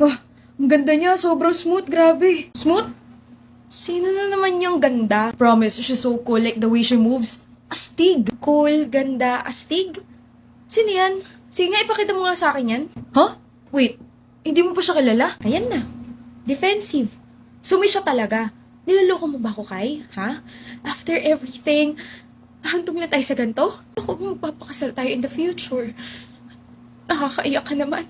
Wah, ang ganda niya. Sobrang smooth. Grabe. Smooth? Sino na naman yung ganda? Promise, she's so cool like the way she moves. Astig. Cool, ganda, astig. Sino yan? Sige nga, ipakita mo nga sa akin yan. Huh? Wait, hindi mo pa siya kilala? Ayan na. Defensive. Sumi siya talaga. Niloloko mo ba ako, Kai? Ha? After everything, hantong na tayo sa ganito? Ako, magpapakasal tayo in the future. Nakakaiyak ka naman.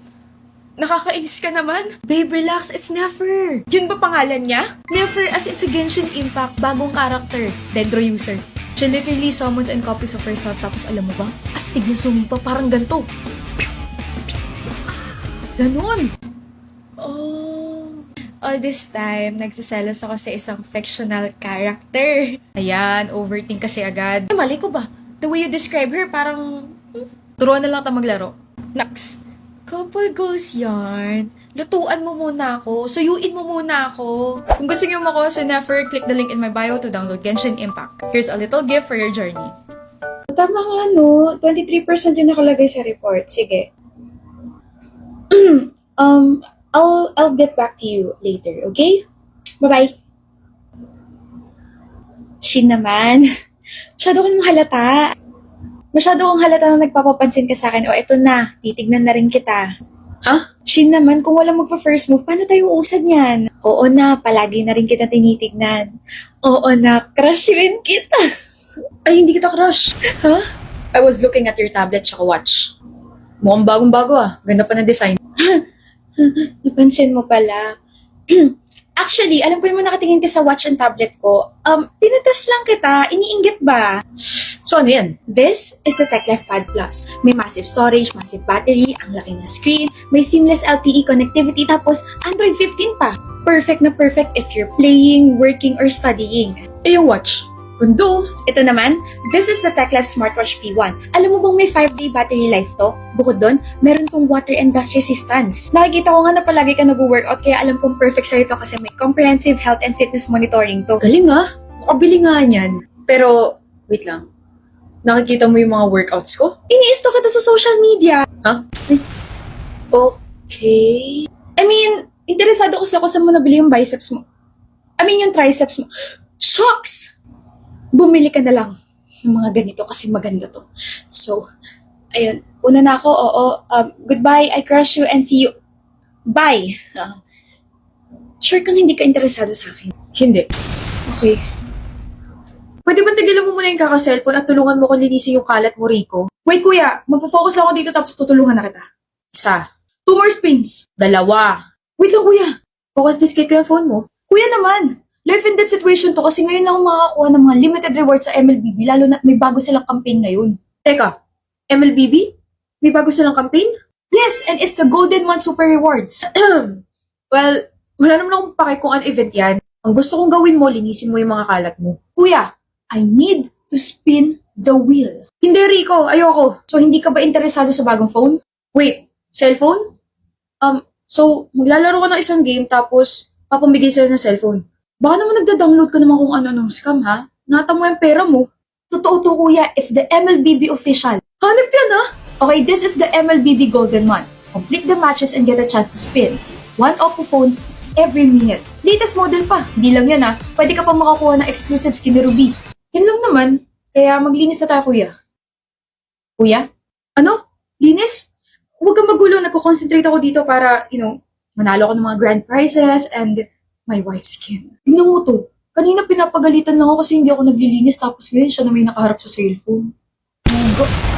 Nakakainis ka naman. Babe, relax. It's Nefer. Yun ba pangalan niya? Nefer as in sa Genshin Impact, bagong character. Dendro user. She literally summons and copies of herself. Tapos alam mo ba? Astig yung sumipa. Parang ganito. Ganon. Oh. All this time, nagsiselos ako sa isang fictional character. Ayan, overthink kasi agad. Mali ko ba? The way you describe her, parang... turuan na lang tayo maglaro. Naks. Couple goals yarn. Lutuan mo muna ako. Suyuin mo muna ako. Kung gusto niyo ako sa Nefer, click the link in my bio to download Genshin Impact. Here's a little gift for your journey. Tama nga, no? 23% yung nakalagay sa report. Sige. I'll get back to you later, okay? Bye-bye. Shin naman. Masyado kang halata. Masyado kang halata na nagpapapansin ka sa akin. O, eto na. Titignan na rin kita. Huh? Shin naman, kung walang magpa-first move, paano tayo uusad niyan? Oo na, palagi na rin kita tinitignan. Oo na, crush rin kita. Ay, hindi kita crush. Huh? I was looking at your tablet tsaka watch. Mukhang bagong-bago ah. Ganda pa ng design. Napansin mo pala. Actually, alam ko naman nakatingin ka sa watch and tablet ko. Tinatest lang kita. Iniinggit ba? So ano yan? This is the TechLife Pad Plus. May massive storage, massive battery, ang laki na screen, may seamless LTE connectivity, tapos Android 15 pa. Perfect na perfect if you're playing, working, or studying. Eh yung watch. Kundo. Ito naman, this is the TechLife Smartwatch P1. Alam mo bang may 5-day battery life to? Bukod doon, meron tong water and dust resistance. Nakikita ko nga na palagi ka nag-workout, kaya alam kong perfect sa'yo to kasi may comprehensive health and fitness monitoring to. Galing ah! Makabili nga yan. Pero, wait lang. Nakikita mo yung mga workouts ko? Ini-stalk kita sa social media. Huh? Okay. I mean, interesado kasi ako sa mo nabili yung biceps mo. I mean, yung triceps mo. Shocks! Bumili ka na lang ng mga ganito kasi maganda to. So, ayun. Una na ako, oo. Goodbye, I crush you and see you. Bye! Sure kang hindi ka interesado sa akin? Hindi. Okay. Pwede ba tigilan mo muna yung kaka-cellphone at tulungan mo kung linisin yung kalat mo, Rico? Wait, kuya. Magpo-focus lang ako dito tapos tutulungan na kita. Isa. 2 more spins. 2. Wait lang, kuya. Confiscate ko yung phone mo. Kuya naman. Life and death situation to kasi ngayon lang ako makakakuha ng mga limited rewards sa MLBB lalo na may bago silang campaign ngayon. Teka, MLBB? May bago silang campaign? Yes, and it's the Golden One Super Rewards. Well, wala naman akong pake kung ano event yan. Ang gusto kong gawin mo, linisin mo yung mga kalat mo. Kuya, I need to spin the wheel. Hindi, Rico. Ayoko. So, hindi ka ba interesado sa bagong phone? Wait, cellphone? So, maglalaro ka ng isang game tapos papamigay sa'yo ng cellphone. Baka naman nagda-download ka naman kung ano-anong scam, ha? Nata mo yung pera mo. Totoo to, kuya. It's the MLBB official. Hanip yan, ha? Okay, this is the MLBB Golden One. Complete the matches and get a chance to spin. One Oppo phone every minute. Latest model pa. Hindi lang yan, ha? Pwede ka pa makakuha ng exclusive skin ni Ruby. Yan lang naman. Kaya maglinis na tayo, kuya. Kuya? Ano? Linis? Huwag kang magulo. Nagko-concentrate ako dito para, manalo ko ng mga grand prizes and my wife's skin. Tingnan mo to. Kanina pinapagalitan lang ako kasi hindi ako naglilinis tapos ngayon siya na may nakaharap sa cellphone.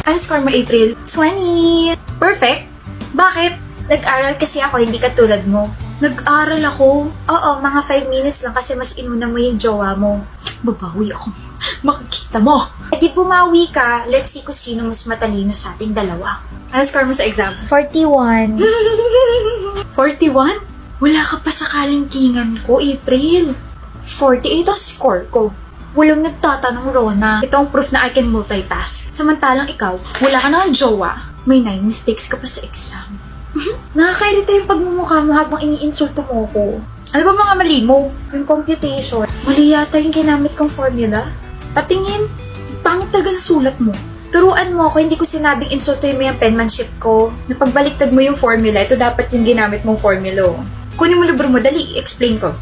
Ano score mo, April? 20! Perfect! Bakit? Nag-aral kasi ako, hindi katulad mo. Nag-aral ako. Oo, mga 5 minutes lang kasi mas inuna mo yung jowa mo. Babawi ako. Makikita mo. E di bumawi ka, let's see kung sino mas matalino sa ating dalawa. Ano score mo sa exam? 41. 41? Wala ka pa sa kalingkingan ko, April. 48 ang score ko. Walang nagtatanong, Rona. Ito ang proof na I can multitask. Samantalang ikaw, wala ka na ng jowa. May 9 mistakes ka pa sa exam. Nakakairita yung pagmumukha mo habang iniinsulto mo ko. Ano ba mga mali mo? Yung computation. Mali yata yung ginamit kong formula. Patingin, pangit talaga ang sulat mo. Turuan mo ako, hindi ko sinabing insultuin mo yung penmanship ko. Napagbaliktad mo yung formula, ito dapat yung ginamit mong formula. Kunin mo libro mo, dali, explain ko.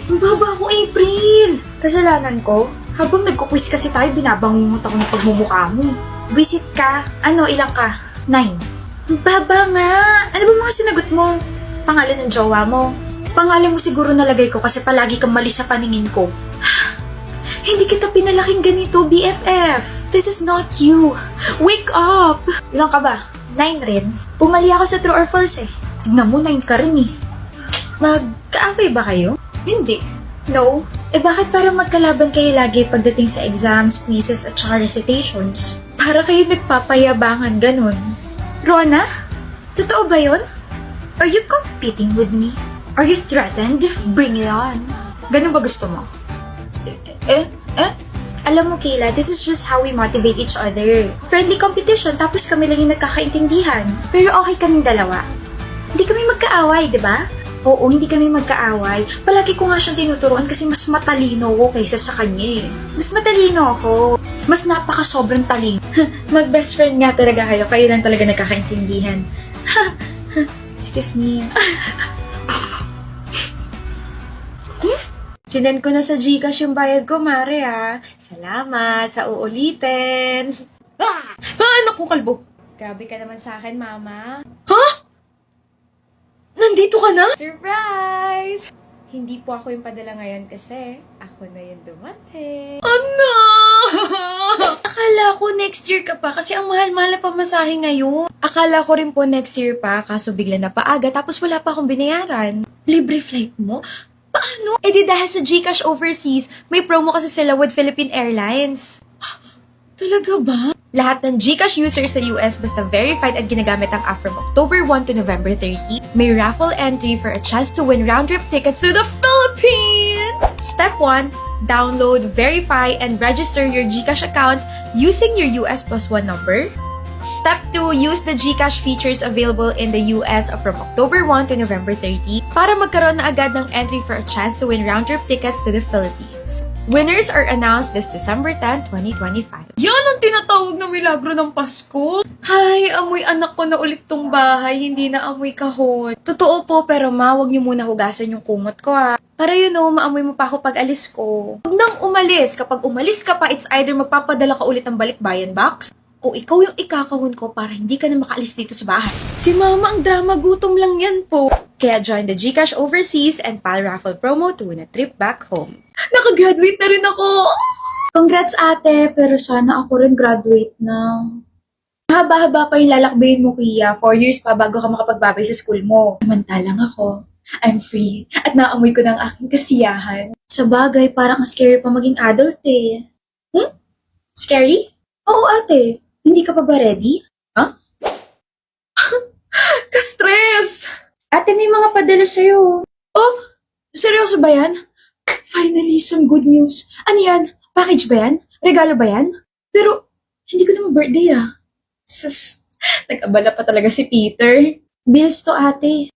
Ang baba ko, April! Kasalanan ko. Habang nagkukwis kasi tayo, binabangungot ako ng pagmumukha mo. Visit ka. Ano, ilang ka? 9. Ang baba nga. Ano ba mga sinagot mo? Pangalan ng jowa mo. Pangalan mo siguro nalagay ko kasi palagi kang mali sa paningin ko. Hindi kita pinalaking ganito, BFF. This is not you. Wake up! Ilang ka ba? 9 rin. Pumali ako sa true or false eh. Tignan mo, 9 ka rin eh. Magkaaway ba kayo? Hindi. No? Eh bakit parang magkalaban kayo lagi pagdating sa exams, quizzes at saka recitations? Para kayo nagpapayabangan ganun. Rona? Totoo ba yun? Are you competing with me? Are you threatened? Bring it on. Ganun ba gusto mo? Alam mo, Kayla, this is just how we motivate each other. Friendly competition, tapos kami lang yung nagkakaintindihan. Pero okay kaming dalawa. Hindi kami magkaaway, di ba? Oo, hindi kami magkaaway. Palagi ko nga siyang tinuturuan kasi mas matalino ako kaysa sa kanya eh. Mas matalino ako. Mas napaka-sobrang talino. Mag-best friend nga talaga kayo. Kayo lang talaga nagkakaintindihan. Excuse me. Sinend ko na sa Gcash yung bayad ko, Mare, ha. Salamat sa uulitin. Anak kong kalbo. Grabe ka naman sa akin, Mama. Ha? Nandito ka na? Surprise! Hindi po ako yung padala ngayon kasi ako na yung dumating. Ano? Akala ko next year ka pa kasi ang mahal-mahal na pamasahe ngayon. Akala ko rin po next year pa kaso bigla na paaga tapos wala pa akong binayaran. Libre flight mo? Paano? Eh di dahil sa Gcash Overseas, may promo kasi sila with Philippine Airlines. Talaga ba? Lahat ng Gcash users sa US basta verified at ginagamit ang app from October 1 to November 30, may raffle entry for a chance to win round-trip tickets to the Philippines! Step 1, download, verify, and register your Gcash account using your US plus 1 number. Step 2, use the Gcash features available in the US from October 1 to November 30 para magkaroon na agad ng entry for a chance to win round-trip tickets to the Philippines. Winners are announced this December 10, 2025. Yan ang tinatawag na milagro ng Pasko. Hay, amoy anak ko na ulit tong bahay, hindi na amoy kahon. Totoo po, pero ma, wag niyo muna hugasan yung kumot ko ha. Para maamoy mo pa ako pag alis ko. Huwag nang umalis. Kapag umalis ka pa, it's either magpapadala ka ulit ng balikbayan box, o ikaw yung ikakahon ko para hindi ka na makaalis dito sa bahay. Si Mama ang drama, gutom lang yan po. Kaya join the Gcash Overseas and PAL Raffle promo to win a trip back home. Nakagraduate na rin ako! Congrats ate, pero sana ako rin graduate na. Haba-haba pa yung lalakbayin mo, Kia. 4 years pa bago ka makapagbabay sa school mo. Samantalang ako, I'm free at naamoy ko ng aking kasiyahan. Sa bagay, parang scary pa maging adult eh. Scary? Oo ate, hindi ka pa ba ready? Ka-stress! Ate, may mga padala sa'yo. Oh, seryoso ba yan? Finally, some good news. Ano yan? Package ba yan? Regalo ba yan? Pero, hindi ko naman birthday ah. Sus, nag-abala pa talaga si Peter. Bills to ate.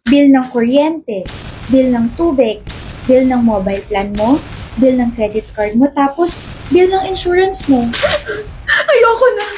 Bill ng kuryente, bill ng tubig, bill ng mobile plan mo, bill ng credit card mo, tapos bill ng insurance mo. Ayoko na.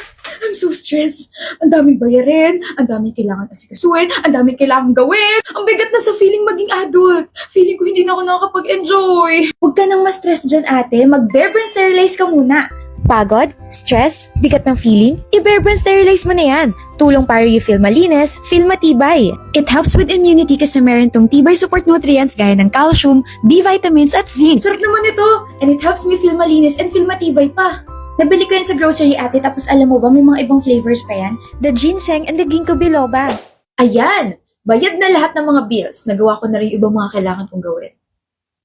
I'm so stressed. Ang daming bayarin, ang daming kailangan asikasuhin, ang daming kailangan gawin. Ang bigat na sa feeling maging adult. Feeling ko hindi na ako nakakapag-enjoy. Huwag ka nang ma-stress dyan ate, mag-Bear Brand Sterilize ka muna. Pagod? Stress? Bigat ng feeling? I-Bear Brand Sterilize mo na yan. Tulong para you feel malinis, feel matibay. It helps with immunity kasi meron tong tibay support nutrients gaya ng calcium, B vitamins at zinc. Sarap naman ito. And it helps me feel malinis and feel matibay pa. Nabili ko yan sa grocery ate, tapos alam mo ba may mga ibang flavors pa yan? The ginseng and the ginkgo biloba. Ayan, bayad na lahat ng mga bills. Nagawa ko na rin yung ibang mga kailangan kong gawin.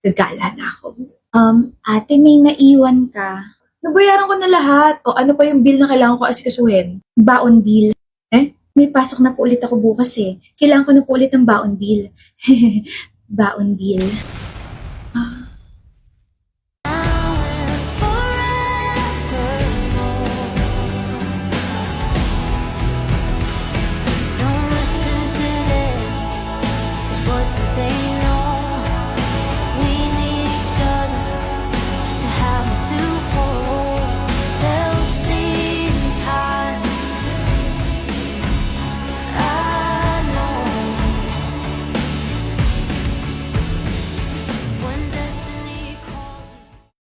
Gagala na ako. Ate, may naiwan ka. Nabayaran ko na lahat. O ano pa yung bill na kailangan ko asikasuhin? Baon bill. May pasok na po ulit ako bukas eh. Kailangan ko na po ulit ng baon bill. Baon bill.